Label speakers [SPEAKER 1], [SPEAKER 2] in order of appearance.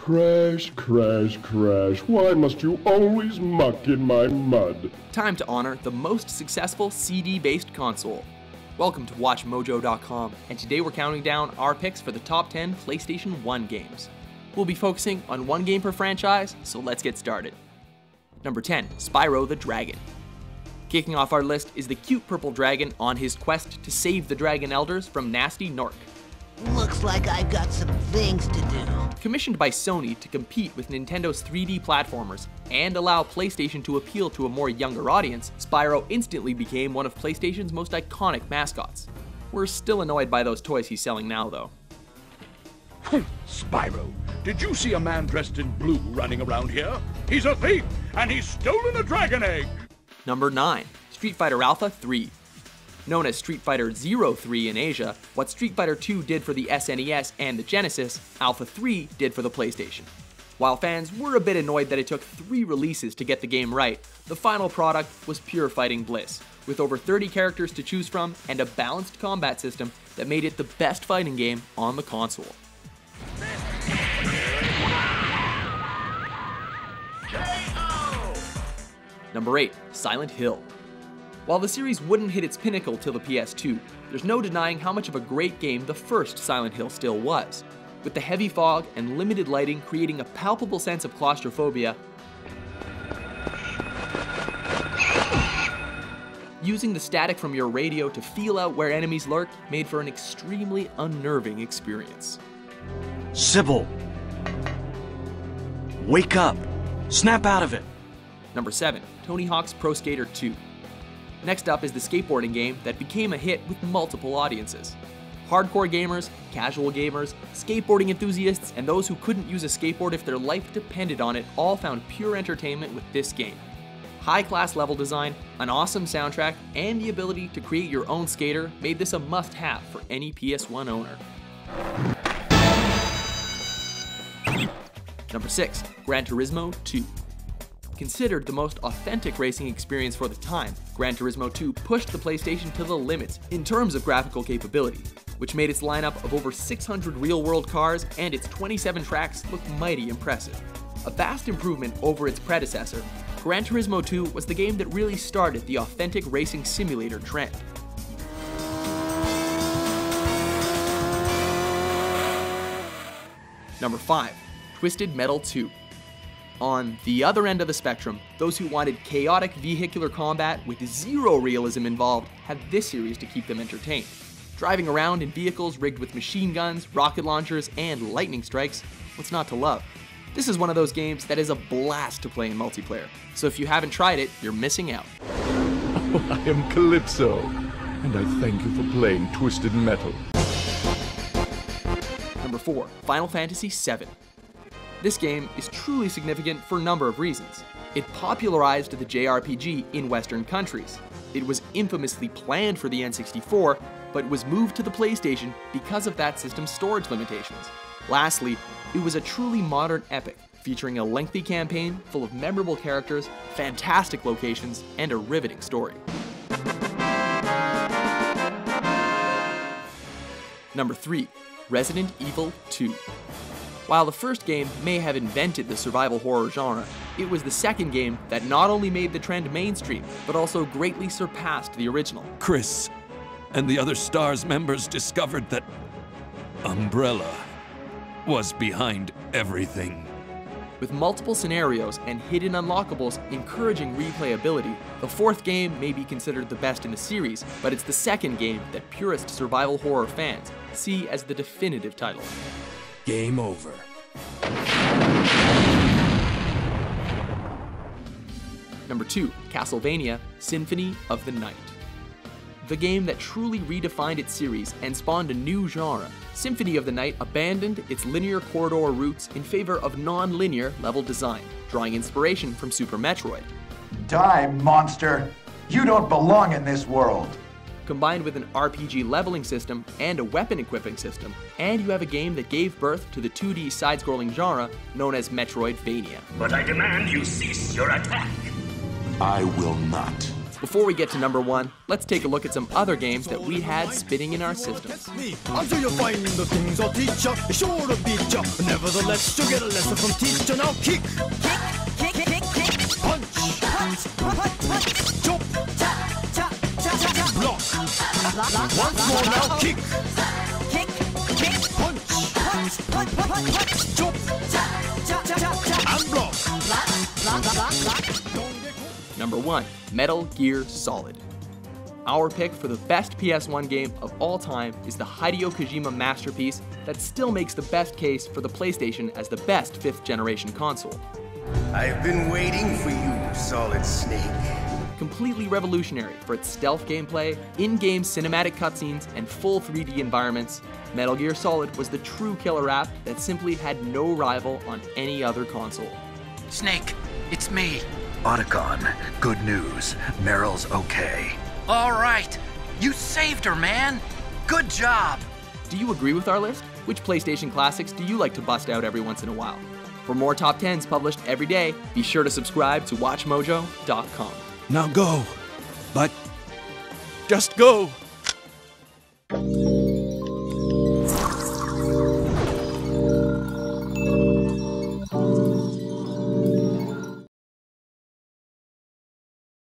[SPEAKER 1] Crash, crash, crash. Why must you always muck in my mud?
[SPEAKER 2] Time to honor the most successful CD-based console. Welcome to WatchMojo.com, and today we're counting down our picks for the top 10 PlayStation 1 games. We'll be focusing on one game per franchise, so let's get started. Number 10, Spyro the Dragon. Kicking off our list is the cute purple dragon on his quest to save the Dragon Elders from nasty Nork.
[SPEAKER 3] Looks like I've got some things to do.
[SPEAKER 2] Commissioned by Sony to compete with Nintendo's 3D platformers and allow PlayStation to appeal to a more younger audience, Spyro instantly became one of PlayStation's most iconic mascots. We're still annoyed by those toys he's selling now, though.
[SPEAKER 4] Spyro, did you see a man dressed in blue running around here? He's a thief, and he's stolen a dragon egg!
[SPEAKER 2] Number 9, Street Fighter Alpha 3. Known as Street Fighter 03 in Asia, what Street Fighter 2 did for the SNES and the Genesis, Alpha 3 did for the PlayStation. While fans were a bit annoyed that it took 3 releases to get the game right, the final product was pure fighting bliss, with over 30 characters to choose from and a balanced combat system that made it the best fighting game on the console. Number 8, Silent Hill. While the series wouldn't hit its pinnacle till the PS2, there's no denying how much of a great game the first Silent Hill still was. With the heavy fog and limited lighting creating a palpable sense of claustrophobia, using the static from your radio to feel out where enemies lurk made for an extremely unnerving experience.
[SPEAKER 5] Sybil! Wake up! Snap out of it!
[SPEAKER 2] Number 7, Tony Hawk's Pro Skater 2. Next up is the skateboarding game that became a hit with multiple audiences. Hardcore gamers, casual gamers, skateboarding enthusiasts, and those who couldn't use a skateboard if their life depended on it all found pure entertainment with this game. High-class level design, an awesome soundtrack, and the ability to create your own skater made this a must-have for any PS1 owner. Number 6, Gran Turismo 2. Considered the most authentic racing experience for the time, Gran Turismo 2 pushed the PlayStation to the limits in terms of graphical capability, which made its lineup of over 600 real-world cars and its 27 tracks look mighty impressive. A vast improvement over its predecessor, Gran Turismo 2 was the game that really started the authentic racing simulator trend. Number 5, Twisted Metal 2. On the other end of the spectrum, those who wanted chaotic vehicular combat with zero realism involved had this series to keep them entertained. Driving around in vehicles rigged with machine guns, rocket launchers, and lightning strikes, what's not to love? This is one of those games that is a blast to play in multiplayer, so if you haven't tried it, you're missing out.
[SPEAKER 1] I am Calypso, and I thank you for playing Twisted Metal.
[SPEAKER 2] Number 4, Final Fantasy VII. This game is truly significant for a number of reasons. It popularized the JRPG in Western countries. It was infamously planned for the N64, but was moved to the PlayStation because of that system's storage limitations. Lastly, it was a truly modern epic, featuring a lengthy campaign full of memorable characters, fantastic locations, and a riveting story. Number 3, Resident Evil 2. While the first game may have invented the survival horror genre, it was the second game that not only made the trend mainstream, but also greatly surpassed the original.
[SPEAKER 6] Chris and the other STARS members discovered that Umbrella was behind everything.
[SPEAKER 2] With multiple scenarios and hidden unlockables encouraging replayability, the fourth game may be considered the best in the series, but it's the second game that purist survival horror fans see as the definitive title.
[SPEAKER 6] Game over.
[SPEAKER 2] Number 2, Castlevania Symphony of the Night. The game that truly redefined its series and spawned a new genre, Symphony of the Night abandoned its linear corridor roots in favor of non-linear level design, drawing inspiration from Super Metroid.
[SPEAKER 7] Die, monster! You don't belong in this world!
[SPEAKER 2] Combined with an RPG leveling system and a weapon equipping system, and you have a game that gave birth to the 2D side-scrolling genre known as Metroidvania.
[SPEAKER 8] But I demand you cease your attack.
[SPEAKER 9] I will not.
[SPEAKER 2] Before we get to number 1, let's take a look at some other games that we had spinning in our systems.
[SPEAKER 8] Until you find the things I'll teach ya, sure to beat ya. Nevertheless, you get a lesson from teacher. Now kick, punch, chop, block. Once more now, kick, punch, chop, and block.
[SPEAKER 2] Number 1, Metal Gear Solid. Our pick for the best PS1 game of all time is the Hideo Kojima masterpiece that still makes the best case for the PlayStation as the best 5th generation console.
[SPEAKER 9] I've been waiting for you, Solid Snake.
[SPEAKER 2] Completely revolutionary for its stealth gameplay, in-game cinematic cutscenes, and full 3D environments, Metal Gear Solid was the true killer app that simply had no rival on any other console.
[SPEAKER 10] Snake, it's me.
[SPEAKER 11] Otacon, good news. Meryl's okay.
[SPEAKER 10] All right. You saved her, man. Good job.
[SPEAKER 2] Do you agree with our list? Which PlayStation classics do you like to bust out every once in a while? For more top 10s published every day, be sure to subscribe to WatchMojo.com.
[SPEAKER 6] Now go. But just go.